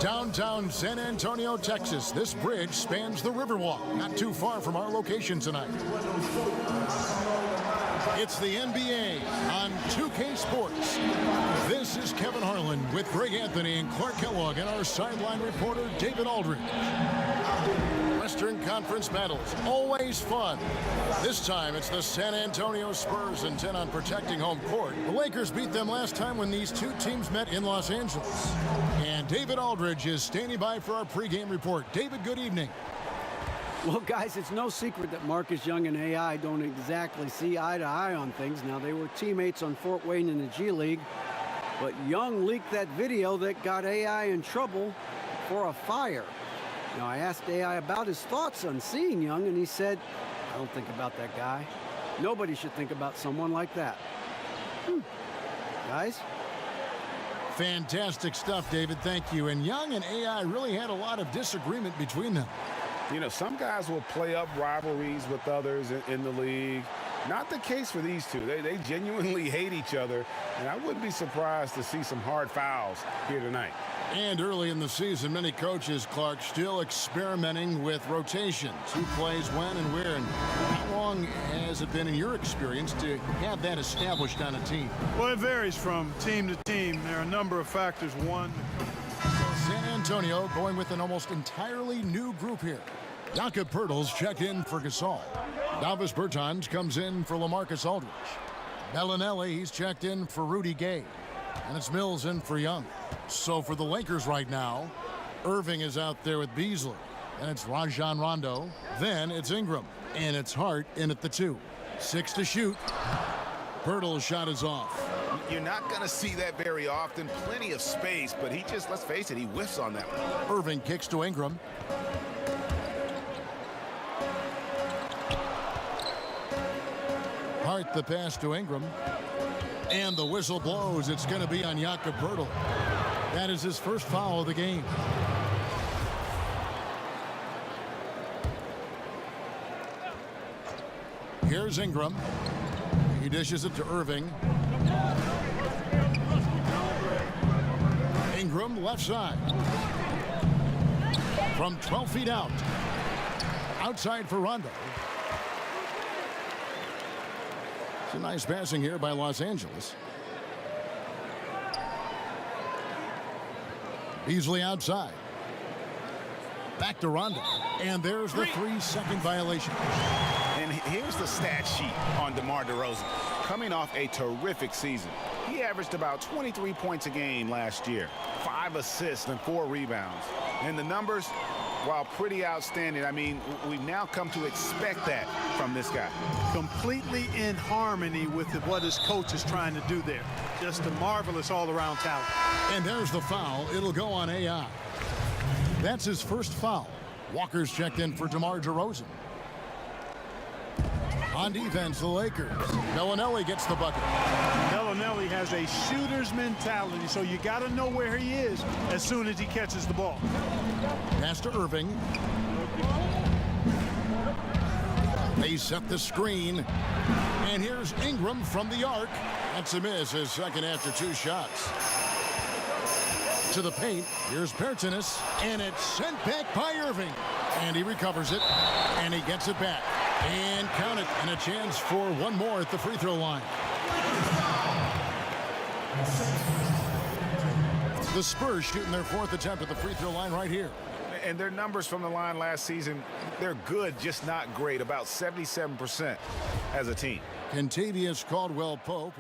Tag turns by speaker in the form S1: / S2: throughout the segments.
S1: Downtown San Antonio, Texas. This bridge spans the Riverwalk, not too far from our location tonight. It's the NBA on 2K Sports. This is Kevin Harlan with Greg Anthony and Clark Kellogg and our sideline reporter, David Aldridge. Western Conference battles, always fun. This time, it's the San Antonio Spurs intent on protecting home court. The Lakers beat them last time when these two teams met in Los Angeles. And David Aldridge is standing by for our pregame report. David, good evening.
S2: Well, guys, it's no secret that Marcus Young and AI don't exactly see eye to eye on things. Now, they were teammates on Fort Wayne in the G League, but Young leaked that video that got AI in trouble for a fire. Now, I asked AI about his thoughts on seeing Young, and he said, I don't think about that guy. Nobody should think about someone like that. Guys?
S1: Fantastic stuff, David. Thank you. And Young and AI really had a lot of disagreement between them.
S3: You know, some guys will play up rivalries with others in the league. Not the case for these two. They genuinely hate each other, and I wouldn't be surprised to see some hard fouls here tonight.
S1: And early in the season, many coaches, Clark, still experimenting with rotations. Who plays when and where. And how long has it been in your experience to have that established on a team?
S4: Well, it varies from team to team. There are a number of factors. One,
S1: San Antonio going with an almost entirely new group here. Jakob Poeltl's checked in for Gasol. Davis Bertans comes in for LaMarcus Aldridge. Bellinelli, he's checked in for Rudy Gay. And it's Mills in for Young. So for the Lakers right now, Irving is out there with Beasley. And it's Rajon Rondo. Then it's Ingram. And it's Hart in at the 2. 6 to shoot. Poeltl's shot is off.
S5: You're not going to see that very often. Plenty of space, but he just, let's face it, he whiffs on that one.
S1: Irving kicks to Ingram. Hart the pass to Ingram. And the whistle blows. It's going to be on Jakob Poeltl. That is his first foul of the game. Here's Ingram. He dishes it to Irving. Ingram left side. From 12 feet out. Outside for Rondo. It's a nice passing here by Los Angeles. Beasley outside. Back to Rondo. And there's the 3-second violation.
S5: And here's the stat sheet on DeMar DeRozan. Coming off a terrific season. He averaged about 23 points a game last year. 5 assists and 4 rebounds. And the numbers, while pretty outstanding, I mean, we've now come to expect that from this guy.
S4: completely in harmony with what his coach is trying to do there. Just a marvelous all-around talent.
S1: And there's the foul. It'll go on AI. That's his first foul. Walker's checked in for DeMar DeRozan. On defense, the Lakers. Bellinelli gets the bucket.
S4: Bellinelli has a shooter's mentality, so you got to know where he is as soon as he catches the ball.
S1: Pass to Irving. They set the screen. And here's Ingram from the arc. That's a miss, his second after 2 shots. To the paint, here's Bertans, and it's sent back by Irving. And he recovers it, and he gets it back. And count it, and a chance for one more at the free throw line. The Spurs shooting their 4th attempt at the free throw line right here.
S3: And their numbers from the line last season, they're good, just not great. About 77% as a team.
S1: Kentavious Caldwell-Pope.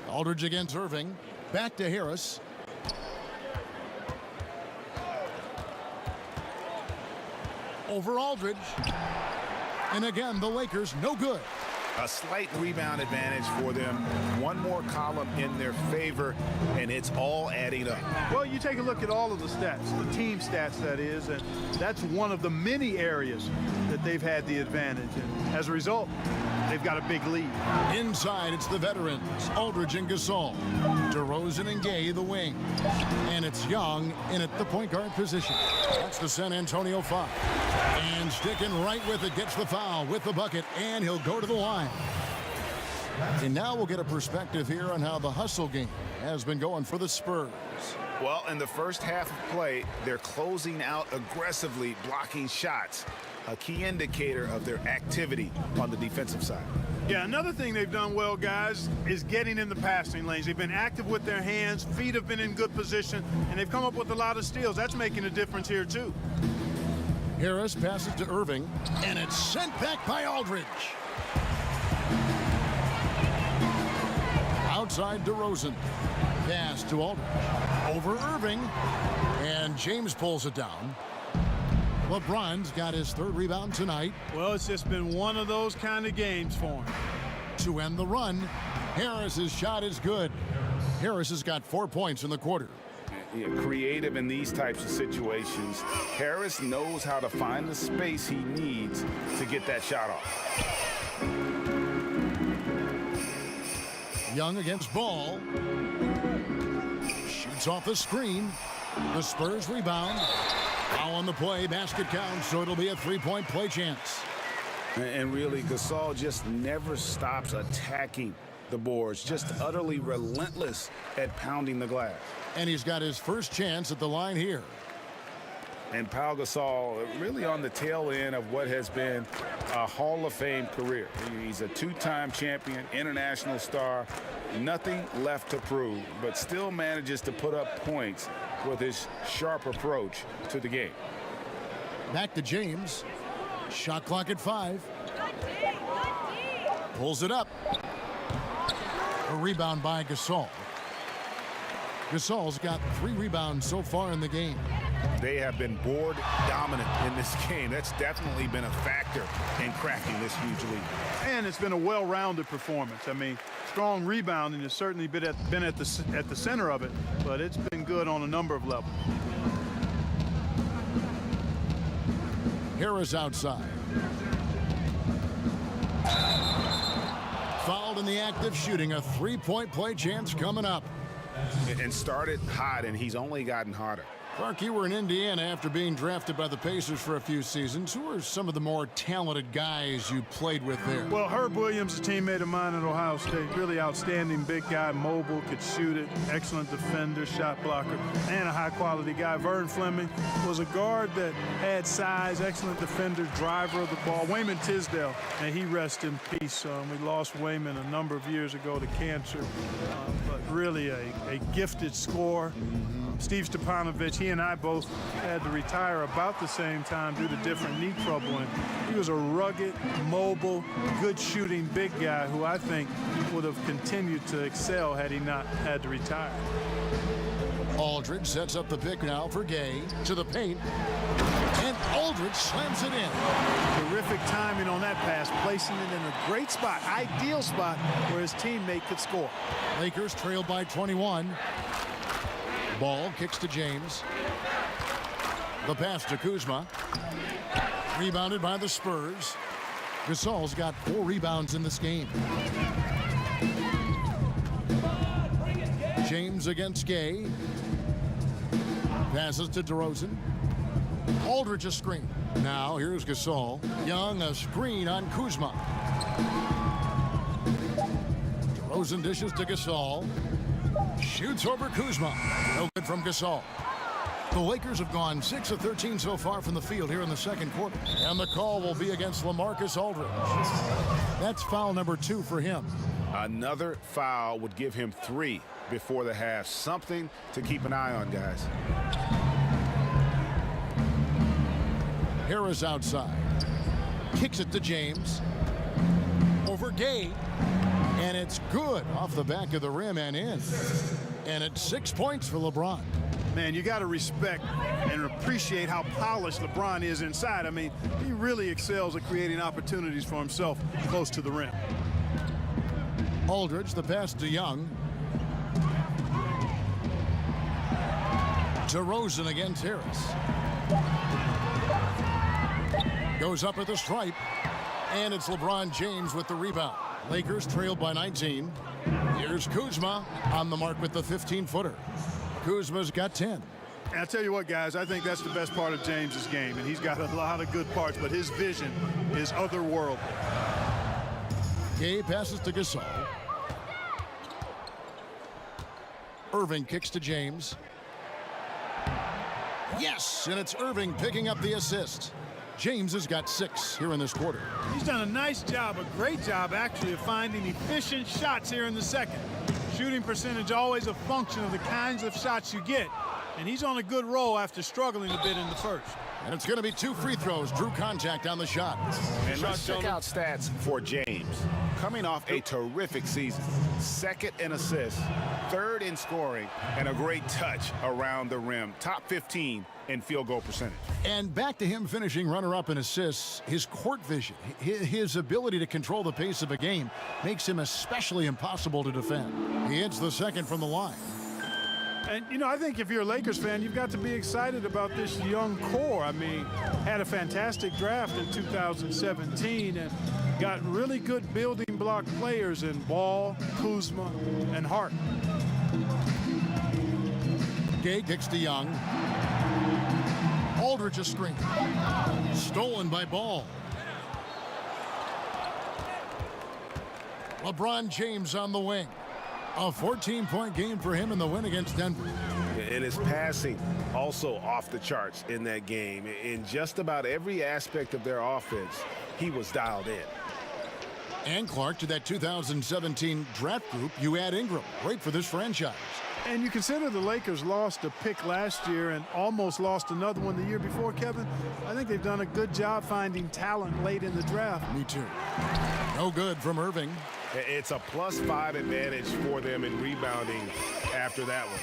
S1: Aldridge against Irving. Back to Harris. Over Aldridge. And again, the Lakers no good.
S5: A slight rebound advantage for them. One more column in their favor, and it's all adding up.
S4: Well, you take a look at all of the stats, the team stats, that is, and that's one of the many areas that they've had the advantage. And as a result, they've got a big lead.
S1: Inside, it's the veterans, Aldridge and Gasol. DeRozan and Gay, the wing. And it's Young in at the point guard position. That's the San Antonio 5. And sticking right with it, gets the foul with the bucket, and he'll go to the line. And now we'll get a perspective here on how the hustle game has been going for the Spurs.
S5: Well, in the first half of play, they're closing out aggressively, blocking shots. A key indicator of their activity on the defensive side.
S4: Yeah, another thing they've done well, guys, is getting in the passing lanes. They've been active with their hands, feet have been in good position, and they've come up with a lot of steals. That's making a difference here, too.
S1: Harris passes to Irving, and it's sent back by Aldridge. Outside DeRozan. Pass to Aldridge. Over Irving, and James pulls it down. LeBron's got his third rebound tonight.
S4: Well, it's just been one of those kind of games for him.
S1: To end the run, Harris's shot is good. Harris has got 4 points in the quarter.
S5: Creative in these types of situations. Harris knows how to find the space he needs to get that shot off.
S1: Young against Ball. Shoots off the screen. The Spurs rebound. Foul on the play, basket counts, so it'll be a three-point play chance.
S5: And really, Gasol just never stops attacking the boards, just utterly relentless at pounding the glass.
S1: And he's got his first chance at the line here.
S5: And Pau Gasol really on the tail end of what has been a Hall of Fame career. He's a two-time champion, international star, nothing left to prove, but still manages to put up points with his sharp approach to the game.
S1: Back to James. Shot clock at 5. Pulls it up. A rebound by Gasol. Gasol's got 3 rebounds so far in the game.
S5: They have been board dominant in this game. That's definitely been a factor in cracking this huge lead.
S4: And it's been a well-rounded performance. I mean, strong rebounding has certainly been at the center of it, but it's been good on a number of levels.
S1: Harris outside. Fouled in the act of shooting. A three-point play chance coming up.
S5: And started hot, and he's only gotten hotter.
S1: Clark, you were in Indiana after being drafted by the Pacers for a few seasons. Who are some of the more talented guys you played with there?
S4: Well, Herb Williams, a teammate of mine at Ohio State, really outstanding big guy, mobile, could shoot it, excellent defender, shot blocker, and a high-quality guy. Vern Fleming was a guard that had size, excellent defender, driver of the ball. Wayman Tisdale, may he rest in peace. We lost Wayman a number of years ago to cancer, but really a gifted scorer. Steve Stepanovich, he and I both had to retire about the same time due to different knee trouble. And he was a rugged, mobile, good shooting big guy who I think would have continued to excel had he not had to retire.
S1: Aldridge sets up the pick now for Gay to the paint. And Aldridge slams it in.
S4: Terrific timing on that pass, placing it in a great spot, ideal spot where his teammate could score.
S1: Lakers trailed by 21. Ball kicks to James. The pass to Kuzma. Rebounded by the Spurs. Gasol's got 4 rebounds in this game. James against Gay. Passes to DeRozan. Aldridge a screen. Now here's Gasol. Young a screen on Kuzma. DeRozan dishes to Gasol. Shoots over Kuzma. No good from Gasol. The Lakers have gone 6 of 13 so far from the field here in the second quarter. And the call will be against LaMarcus Aldridge. That's foul number 2 for him.
S5: Another foul would give him 3 before the half. Something to keep an eye on, guys.
S1: Harris outside. Kicks it to James. Over Gay. And it's good off the back of the rim and in. And it's 6 points for LeBron.
S4: Man, you got to respect and appreciate how polished LeBron is inside. I mean, he really excels at creating opportunities for himself close to the rim.
S1: Aldridge, the pass to Young. DeRozan against Harris. Goes up at the stripe. And it's LeBron James with the rebound. Lakers trailed by 19. Here's Kuzma on the mark with the 15-footer. Kuzma's got 10.
S4: And I tell you what, guys, I think that's the best part of James's game. And he's got a lot of good parts, but his vision is otherworldly.
S1: Gay passes to Gasol. Irving kicks to James. Yes, and it's Irving picking up the assist. James has got 6 here in this quarter.
S4: He's done a nice job, a great job, actually, of finding efficient shots here in the second. Shooting percentage always a function of the kinds of shots you get. And he's on a good roll after struggling a bit in the first.
S1: And it's going to be 2 free throws. Drew contact on the shot.
S5: And let's check out stats for James. Coming off a terrific season. 2nd in assists, 3rd in scoring, and a great touch around the rim. Top 15 in field goal percentage.
S1: And back to him finishing runner-up in assists. His court vision, his ability to control the pace of a game makes him especially impossible to defend. He hits the second from the line.
S4: And, you know, I think if you're a Lakers fan, you've got to be excited about this young core. I mean, had a fantastic draft in 2017 and got really good building block players in Ball, Kuzma, and Hart.
S1: Gay kicks to Young. Aldridge a screen. Stolen by Ball. LeBron James on the wing. A 14-point game for him in the win against Denver.
S3: And his passing also off the charts in that game. In just about every aspect of their offense, he was dialed in.
S1: And Clark, to that 2017 draft group, you add Ingram. Great for this franchise.
S4: And you consider the Lakers lost a pick last year and almost lost another one the year before, Kevin. I think they've done a good job finding talent late in the draft.
S1: Me too. No good from Irving.
S3: It's a +5 advantage for them in rebounding after that one.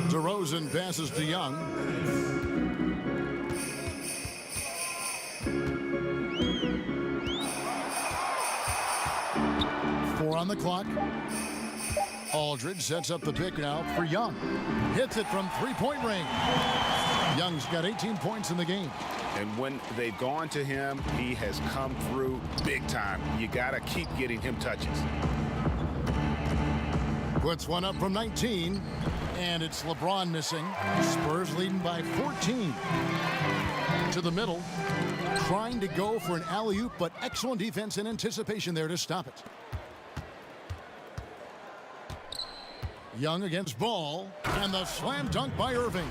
S1: DeRozan passes to Young. Four on the clock. Aldridge sets up the pick now for Young. Hits it from three-point range. Young's got 18 points in the game.
S5: And when they've gone to him, he has come through big time. You got to keep getting him touches.
S1: Puts one up from 19, and it's LeBron missing. Spurs leading by 14. To the middle, trying to go for an alley-oop, but excellent defense and anticipation there to stop it. Young against Ball, and the slam dunk by Irving.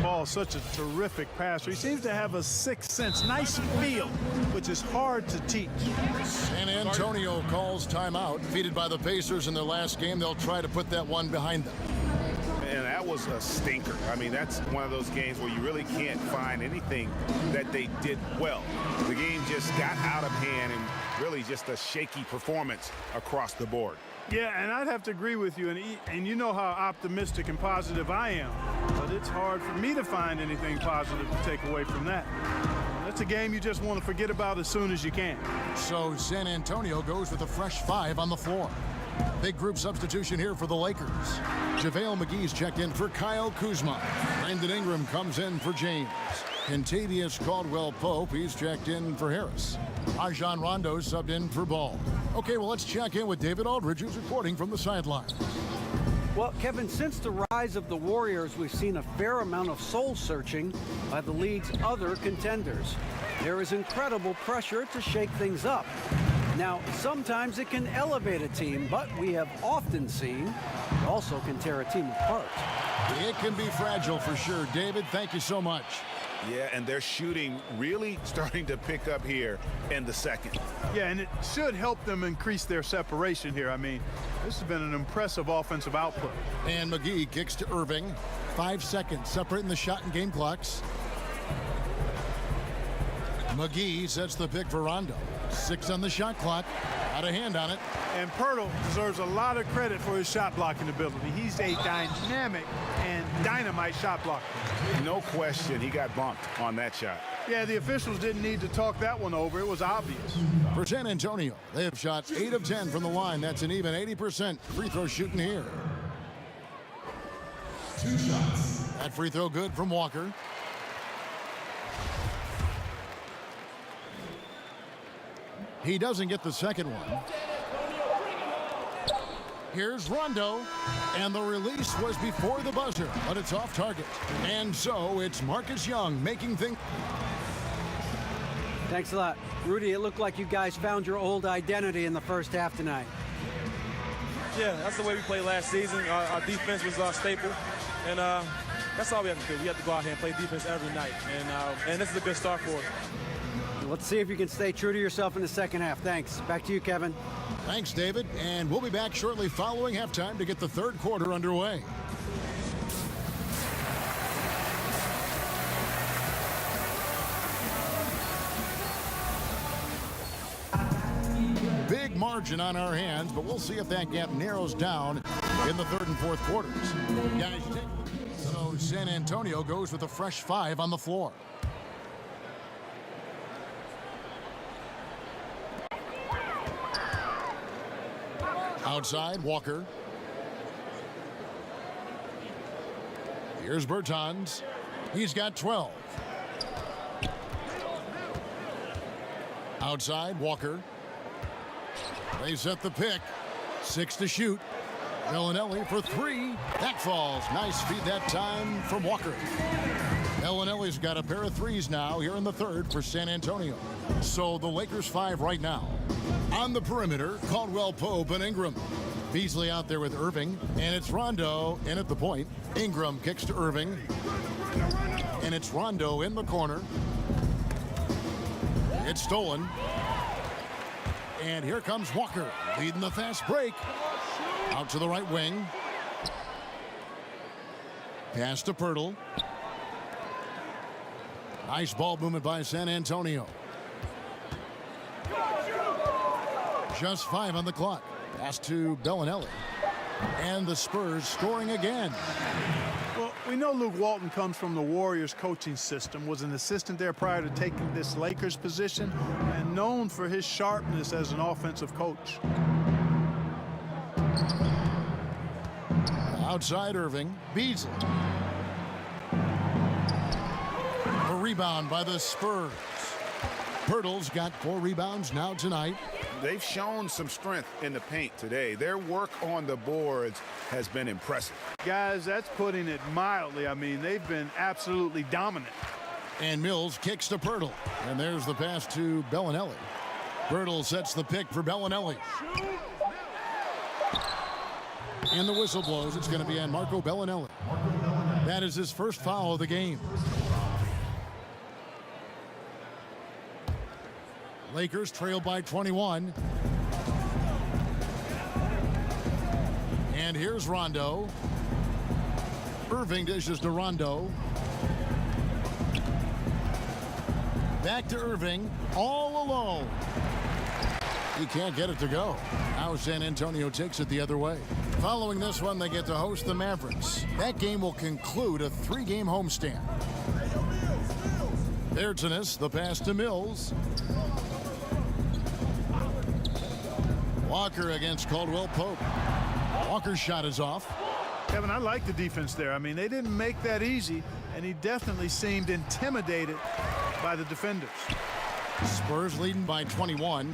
S4: Ball, such a terrific passer. He seems to have a sixth sense, nice feel, which is hard to teach.
S1: San Antonio calls timeout. Defeated by the Pacers in their last game, they'll try to put that one behind them.
S3: And that was a stinker. I mean, that's one of those games where you really can't find anything that they did well. The game just got out of hand and really just a shaky performance across the board.
S4: Yeah, and I'd have to agree with you, and you know how optimistic and positive I am, but it's hard for me to find anything positive to take away from that. That's a game you just want to forget about as soon as you can.
S1: So San Antonio goes with a fresh 5 on the floor. Big group substitution here for the Lakers. JaVale McGee's checked in for Kyle Kuzma. Brandon Ingram comes in for James. Kentavious Caldwell-Pope, he's checked in for Harris. Rajon Rondo subbed in for Ball. Okay, well, let's check in with David Aldridge, who's reporting from the sideline.
S2: Well, Kevin, since the rise of the Warriors, we've seen a fair amount of soul-searching by the league's other contenders. There is incredible pressure to shake things up. Now, sometimes it can elevate a team, but we have often seen it also can tear a team apart.
S1: It can be fragile for sure. David, thank you so much.
S3: Yeah, and their shooting really starting to pick up here in the second.
S4: Yeah, and it should help them increase their separation here. I mean, this has been an impressive offensive output.
S1: And McGee kicks to Irving. 5 seconds separating the shot and game clocks. McGee sets the pick for Rondo. 6 on the shot clock. Got a hand on it.
S4: And Pirtle deserves a lot of credit for his shot blocking ability. He's a dynamic and dynamite shot blocker.
S5: No question, he got bumped on that shot.
S4: Yeah, the officials didn't need to talk that one over. It was obvious.
S1: For San Antonio, they have shot 8 of 10 from the line. That's an even 80% free throw shooting here. 2 shots. That free throw good from Walker. He doesn't get the second one. Here's Rondo, and the release was before the buzzer, but it's off target. And so it's Marcus Young making things.
S2: Thanks a lot. Rudy, it looked like you guys found your old identity in the first half tonight.
S6: Yeah, that's the way we played last season. Our defense was our staple, and that's all we have to do. We have to go out here and play defense every night, and this is a good start for us.
S2: Let's see if you can stay true to yourself in the second half. Thanks. Back to you, Kevin.
S1: Thanks, David. And we'll be back shortly following halftime to get the third quarter underway. Big margin on our hands, but we'll see if that gap narrows down in the third and fourth quarters. Guys, so San Antonio goes with a fresh 5 on the floor. Outside, Walker. Here's Bertans. He's got 12. Outside, Walker. They set the pick. 6 to shoot. Bellinelli for 3. That falls. Nice feed that time from Walker. Bellinelli's got a pair of 3s now here in the third for San Antonio. So the Lakers 5 right now. On the perimeter, Caldwell Pope and Ingram. Beasley out there with Irving, and it's Rondo in at the point. Ingram kicks to Irving, and it's Rondo in the corner. It's stolen. And here comes Walker, leading the fast break. Out to the right wing. Pass to Pirtle. Nice ball movement by San Antonio. Just 5 on the clock. Pass to Bellinelli. And the Spurs scoring again.
S4: Well, we know Luke Walton comes from the Warriors coaching system, was an assistant there prior to taking this Lakers position, and known for his sharpness as an offensive coach.
S1: Outside Irving. Beasley. A rebound by the Spurs. Pirtle's got 4 rebounds now tonight.
S5: They've shown some strength in the paint today. Their work on the boards has been impressive.
S4: Guys, that's putting it mildly. I mean, they've been absolutely dominant.
S1: And Mills kicks to Pirtle. And there's the pass to Bellinelli. Pirtle sets the pick for Bellinelli. And the whistle blows. It's going to be on Marco Bellinelli. That is his first foul of the game. Lakers trail by 21. And here's Rondo. Irving dishes to Rondo. Back to Irving, all alone. He can't get it to go. Now San Antonio takes it the other way. Following this one, they get to host the Mavericks. That game will conclude a 3-game homestand. There's the pass to Mills. Walker against Caldwell Pope. Walker's shot is off.
S4: Kevin, I like the defense there. I mean, they didn't make that easy, and he definitely seemed intimidated by the defenders.
S1: Spurs leading by 21.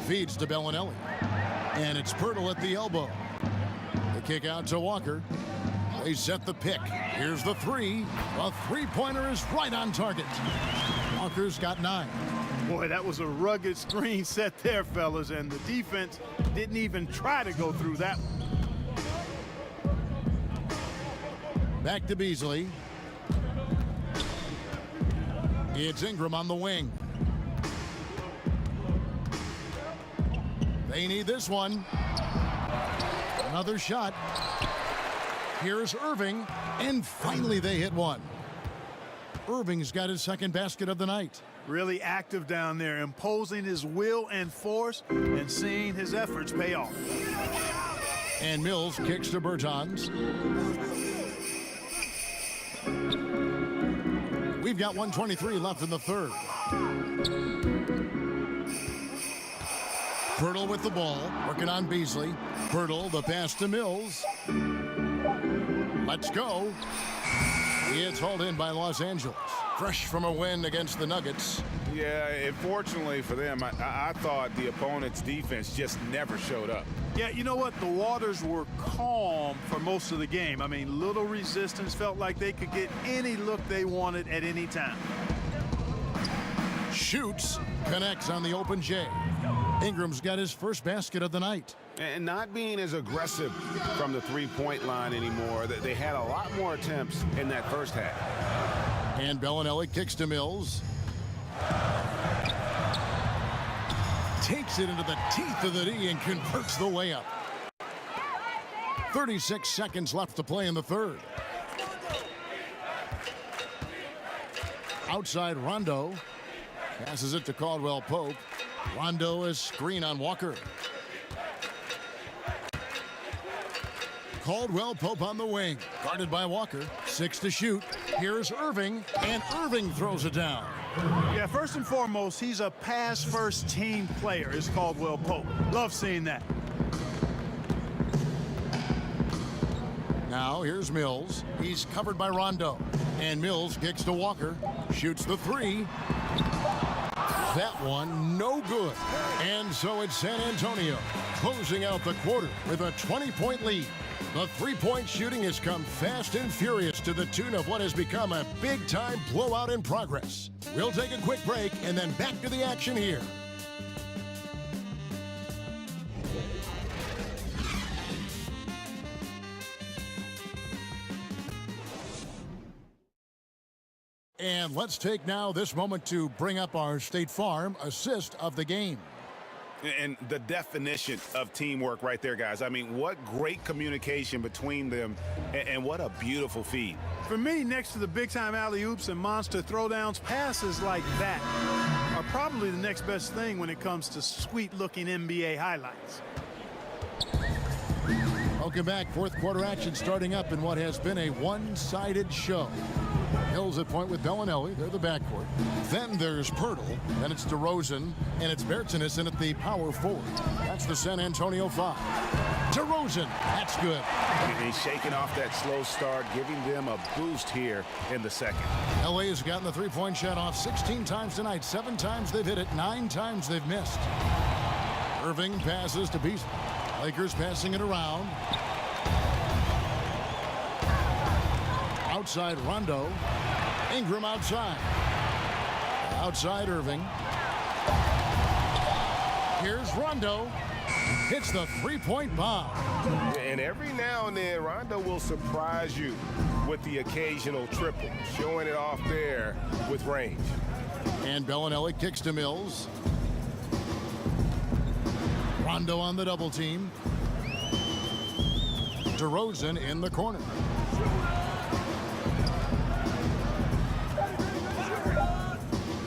S1: Feeds to Bellinelli. And it's Pirtle at the elbow. The kick out to Walker. They set the pick. Here's the 3. A 3-pointer is right on target. Walker's got 9.
S4: Boy, that was a rugged screen set there, fellas, and the defense didn't even try to go through that one.
S1: Back to Beasley. It's Ingram on the wing. They need this one. Another shot. Here's Irving, and finally they hit one. Irving's got his second basket of the night.
S4: Really active down there, imposing his will and force and seeing his efforts pay off.
S1: And Mills kicks to Bertans. We've got 1:23 left in the third. Pirtle with the ball, working on Beasley. Pirtle, the pass to Mills. Let's go. It's hauled in by Los Angeles. Fresh from a win against the Nuggets.
S3: Yeah, unfortunately for them, I thought the opponent's defense just never showed up.
S4: Yeah, you know what? The waters were calm for most of the game. I mean, little resistance, felt like they could get any look they wanted at any time.
S1: Shoots, connects on the open J. Ingram's got his first basket of the night.
S3: And not being as aggressive from the three-point line anymore. They had a lot more attempts in that first half.
S1: And Bellinelli kicks to Mills. Takes it into the teeth of the D and converts the layup. 36 seconds left to play in the third. Outside Rondo. Passes it to Caldwell Pope. Rondo is screen on Walker. Caldwell Pope on the wing. Guarded by Walker. 6 to shoot. Here's Irving. And Irving throws it down.
S4: Yeah, first and foremost, he's a pass-first team player, is Caldwell Pope. Love seeing that.
S1: Now here's Mills. He's covered by Rondo. And Mills kicks to Walker. Shoots the three. That one no good. And so it's San Antonio closing out the quarter with a 20-point lead. The three-point shooting has come fast and furious to the tune of what has become a big-time blowout in progress. We'll take a quick break and then back to the action here. And let's take now this moment to bring up our State Farm assist of the game.
S5: And the definition of teamwork right there, guys. I mean, what great communication between them, and what a beautiful feed.
S4: For me, next to the big-time alley-oops and monster throwdowns, passes like that are probably the next best thing when it comes to sweet-looking NBA highlights.
S1: Welcome back. Fourth quarter action starting up in what has been a one-sided show. Hills at point with Bellinelli. They're the backcourt. Then there's Pirtle. Then it's DeRozan. And it's Bertans at the power forward. That's the San Antonio 5. DeRozan. That's good.
S5: He's shaking off that slow start, giving them a boost here in the second.
S1: LA has gotten the three-point shot off 16 times tonight. 7 times they've hit it. 9 times they've missed. Irving passes to Beasley. Lakers passing it around. Outside Rondo. Ingram outside. Outside Irving. Here's Rondo. Hits the three-point bomb.
S3: And every now and then, Rondo will surprise you with the occasional triple, showing it off there with range.
S1: And Bellinelli kicks to Mills. Rondo on the double team. DeRozan in the corner.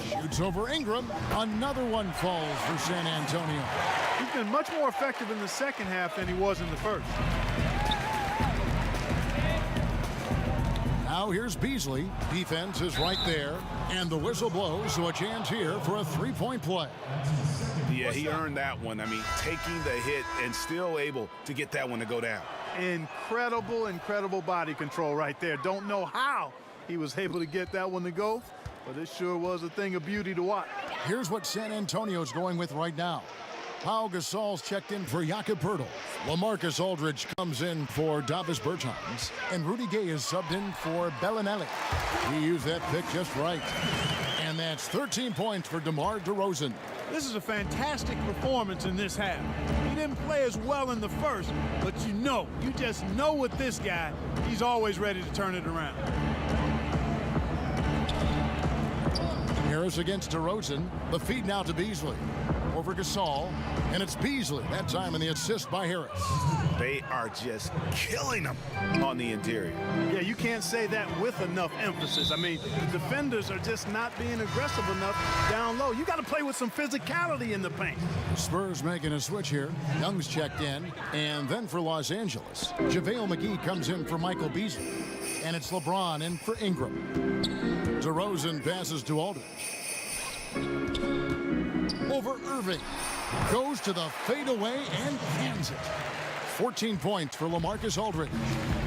S1: Shoots over Ingram. Another one falls for San Antonio.
S4: He's been much more effective in the second half than he was in the first.
S1: Now here's Beasley. Defense is right there. And the whistle blows, so a chance here for a three-point play.
S5: Yeah, he earned that one. I mean, taking the hit and still able to get that one to go down.
S4: Incredible body control right there. Don't know how he was able to get that one to go, but it sure was a thing of beauty to watch.
S1: Here's what San Antonio's going with right now. Pau Gasol's checked in for Jakob Poeltl. LaMarcus Aldridge comes in for Davis Bertans. And Rudy Gay is subbed in for Bellinelli. He used that pick just right. And that's 13 points for DeMar DeRozan.
S4: This is a fantastic performance in this half. He didn't play as well in the first, but you just know with this guy, he's always ready to turn it around.
S1: Harris against DeRozan. The feed now to Beasley. over Gasol. And it's Beasley, that time in the assist by Harris.
S5: They are just killing them on the interior.
S4: Yeah, you can't say that with enough emphasis. I mean, the defenders are just not being aggressive enough down low. You got to play with some physicality in the paint.
S1: The Spurs making a switch here. Young's checked in. And then for Los Angeles, JaVale McGee comes in for Michael Beasley. And it's LeBron in for Ingram. DeRozan passes to Aldridge. Over Irving. Goes to the fadeaway and cans it. 14 points for LaMarcus Aldridge.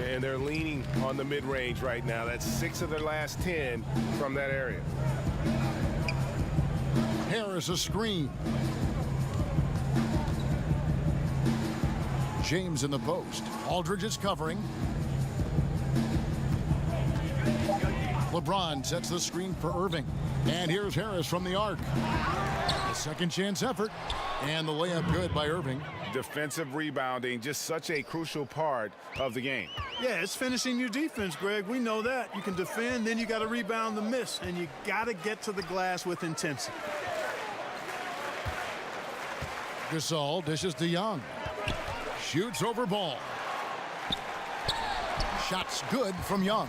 S3: And they're leaning on the mid-range right now. That's 6 of their last 10 from that area.
S1: Harris a screen. James in the post. Aldridge is covering. LeBron sets the screen for Irving. And here's Harris from the arc. A second chance effort. And the layup good by Irving.
S3: Defensive rebounding, just such a crucial part of the game.
S4: Yeah, it's finishing your defense, Greg. We know that. You can defend, then you got to rebound the miss, and you got to get to the glass with intensity.
S1: Gasol dishes to Young. Shoots over Ball. Shots good from Young.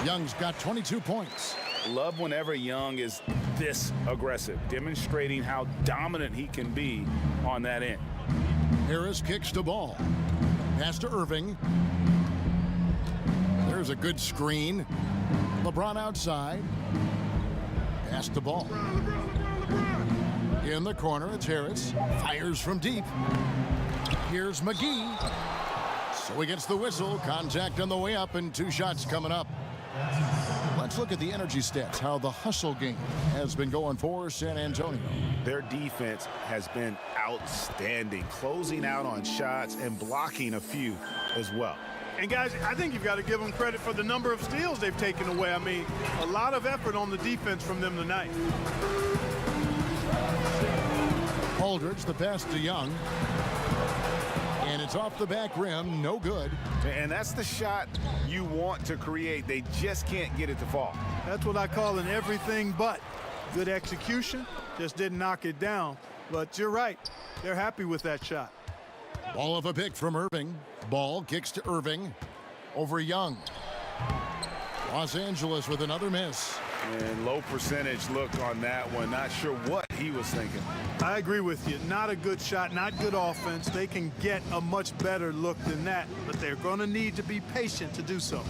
S1: Young's got 22 points.
S5: Love whenever Young is this aggressive, demonstrating how dominant he can be on that end.
S1: Harris kicks to Ball. Pass to Irving. There's a good screen. LeBron outside. Pass to Ball. In the corner, it's Harris. Fires from deep. Here's McGee. So he gets the whistle. Contact on the way up and 2 shots coming up. Let's look at the energy stats, how the hustle game has been going for San Antonio.
S5: Their defense has been outstanding, closing out on shots and blocking a few as well.
S4: And guys, I think you've got to give them credit for the number of steals they've taken away. I mean, a lot of effort on the defense from them tonight.
S1: Aldridge, the pass to Young. And it's off the back rim, no good.
S5: And that's the shot you want to create. They just can't get it to fall.
S4: That's what I call an everything but. Good execution, just didn't knock it down. But you're right, they're happy with that shot.
S1: Ball of a pick from Irving. Ball kicks to Irving. Over Young. Los Angeles with another miss.
S3: And low percentage look on that one. Not sure what he was thinking.
S4: I agree with you. Not a good shot, not good offense. They can get a much better look than that, but they're going to need to be patient to do so.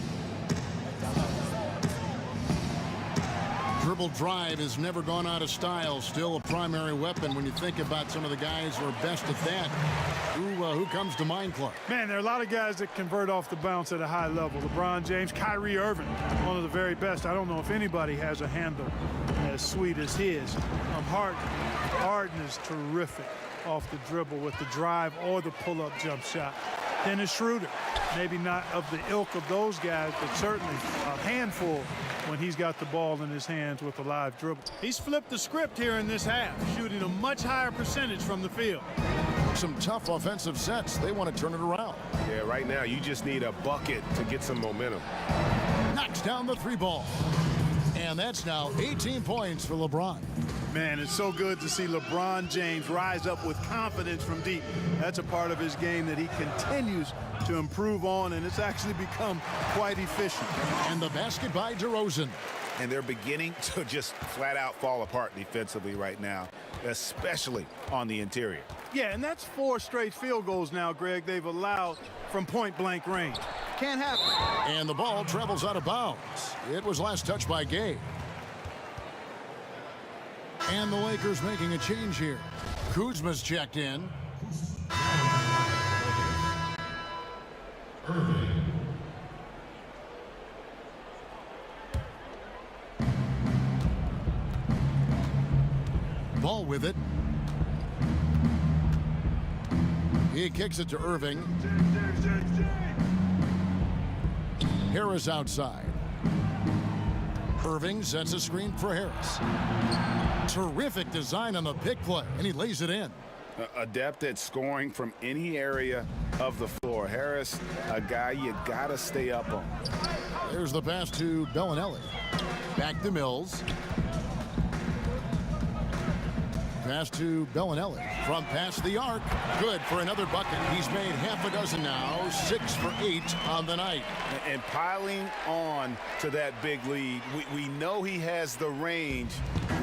S1: Dribble drive has never gone out of style. Still a primary weapon when you think about some of the guys who are best at that. Who comes to mind, Clark?
S4: Man, there are a lot of guys that convert off the bounce at a high level. LeBron James, Kyrie Irving, one of the very best. I don't know if anybody has a handle as sweet as his. Harden is terrific off the dribble with the drive or the pull-up jump shot. Dennis Schroeder, maybe not of the ilk of those guys, but certainly a handful when he's got the ball in his hands with a live dribble. He's flipped the script here in this half, shooting a much higher percentage from the field.
S1: Some tough offensive sets. They want to turn it around.
S3: Yeah, right now you just need a bucket to get some momentum.
S1: Knocks down the 3 ball. And that's now 18 points for LeBron.
S4: Man, it's so good to see LeBron James rise up with confidence from deep. That's a part of his game that he continues to improve on, and it's actually become quite efficient.
S1: And the basket by DeRozan.
S5: And they're beginning to just flat out fall apart defensively right now, especially on the interior.
S4: Yeah, and that's 4 straight field goals now, Greg, they've allowed from point-blank range. Can't happen.
S1: And the ball travels out of bounds. It was last touched by Gay. And the Lakers making a change here. Kuzma's checked in. Ball with it. He kicks it to Irving. Harris outside. Irving sets a screen for Harris. Terrific design on the pick play, and he lays it in.
S5: Adept at scoring from any area of the floor. Harris, a guy you gotta stay up on.
S1: There's the pass to Bellinelli. Back to Mills. pass to Bellinelli. From past the arc. Good for another bucket. He's made half a dozen now. 6 for 8 on the night.
S5: And piling on to that big lead, we know he has the range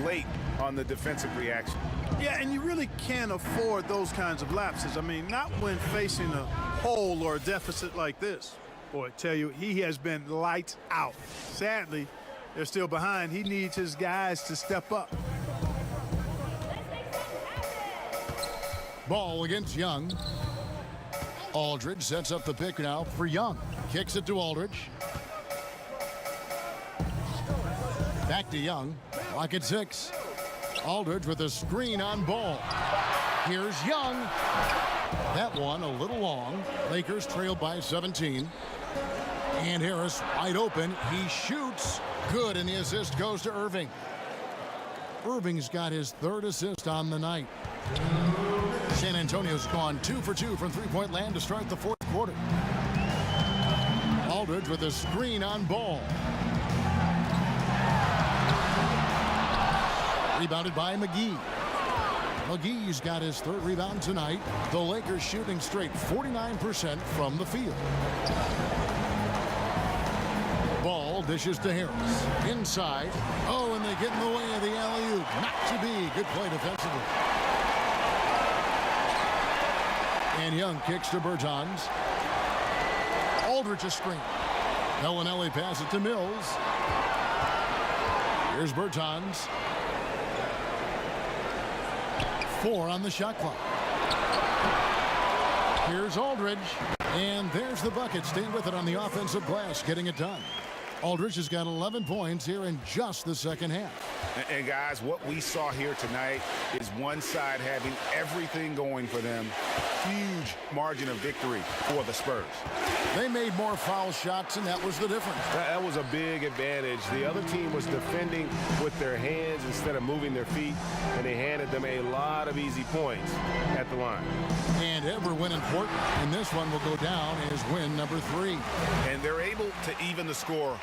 S5: late on the defensive reaction.
S4: Yeah, and you really can't afford those kinds of lapses. I mean, not when facing a hole or a deficit like this. Boy, I tell you, he has been lights out. Sadly, they're still behind. He needs his guys to step up.
S1: Ball against Young. Aldridge sets up the pick now for Young. Kicks it to Aldridge. Back to Young. Clock at 6. Aldridge with a screen on Ball. Here's Young. That one a little long. Lakers trailed by 17. And Harris wide open. He shoots. Good, and the assist goes to Irving. Irving's got his 3rd assist on the night. San Antonio's gone 2 for 2 from three-point land to start the 4th quarter. Aldridge with a screen on Ball. Rebounded by McGee. McGee's got his 3rd rebound tonight. The Lakers shooting straight 49% from the field. Ball dishes to Harris. Inside. Oh, and they get in the way of the alley-oop. Not to be. Good play defensively. And Young kicks to Bertans. Aldridge a screen. Bellinelli passes it to Mills. Here's Bertans. 4 on the shot clock. Here's Aldridge. And there's the bucket. Staying with it on the offensive glass, getting it done. Aldridge has got 11 points here in just the 2nd half.
S5: And guys, what we saw here tonight is one side having everything going for them. Huge margin of victory for the Spurs.
S1: They made more foul shots, and that was the difference.
S3: That was a big advantage. The other team was defending with their hands instead of moving their feet, and they handed them a lot of easy points at the line.
S1: And every win important, and this one will go down as win number 3.
S5: And they're able to even the score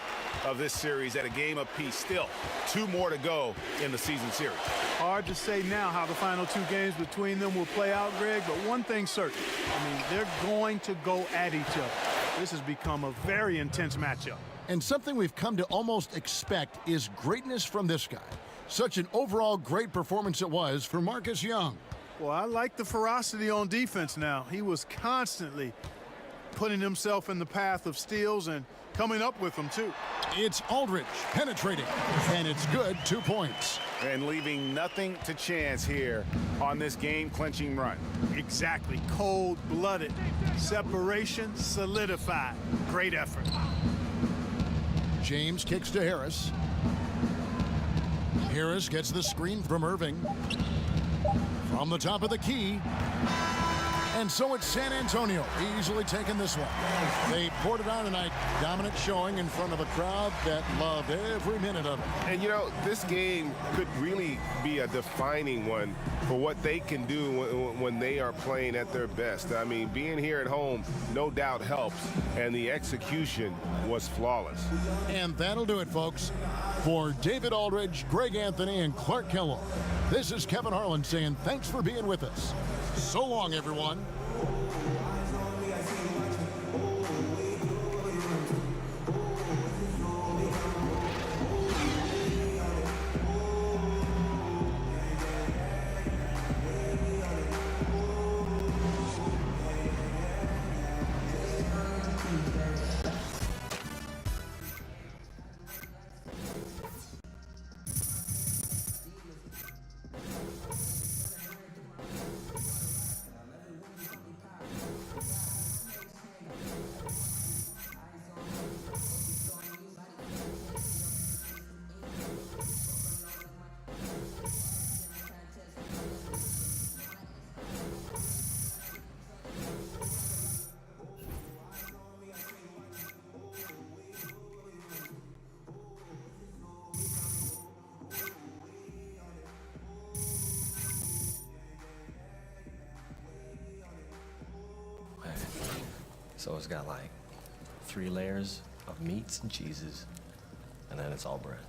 S5: of this series at a game apiece. Still 2 more to go in the season series.
S4: Hard to say now how the final 2 games between them will play out, Greg, but one thing's certain. I mean, they're going to go at each other. This has become a very intense matchup.
S1: And something we've come to almost expect is greatness from this guy. Such an overall great performance it was for Marcus Young.
S4: Well, I like the ferocity on defense now. He was constantly putting himself in the path of steals and coming up with them, too.
S1: It's Aldridge penetrating, and it's good. 2 points.
S5: And leaving nothing to chance here on this game-clinching run.
S4: Exactly. Cold-blooded. Separation solidified. Great effort.
S1: James kicks to Harris. Harris gets the screen from Irving. From the top of the key. And so it's San Antonio easily taking this one. They poured it on tonight. Dominant showing in front of a crowd that loved every minute of it.
S3: And, you know, this game could really be a defining one for what they can do when they are playing at their best. I mean, being here at home no doubt helps, and the execution was flawless.
S1: And that'll do it, folks. For David Aldridge, Greg Anthony, and Clark Kellogg, this is Kevin Harlan saying thanks for being with us. So long, everyone.
S7: So it's got like 3 layers of meats and cheeses, and then it's all bread.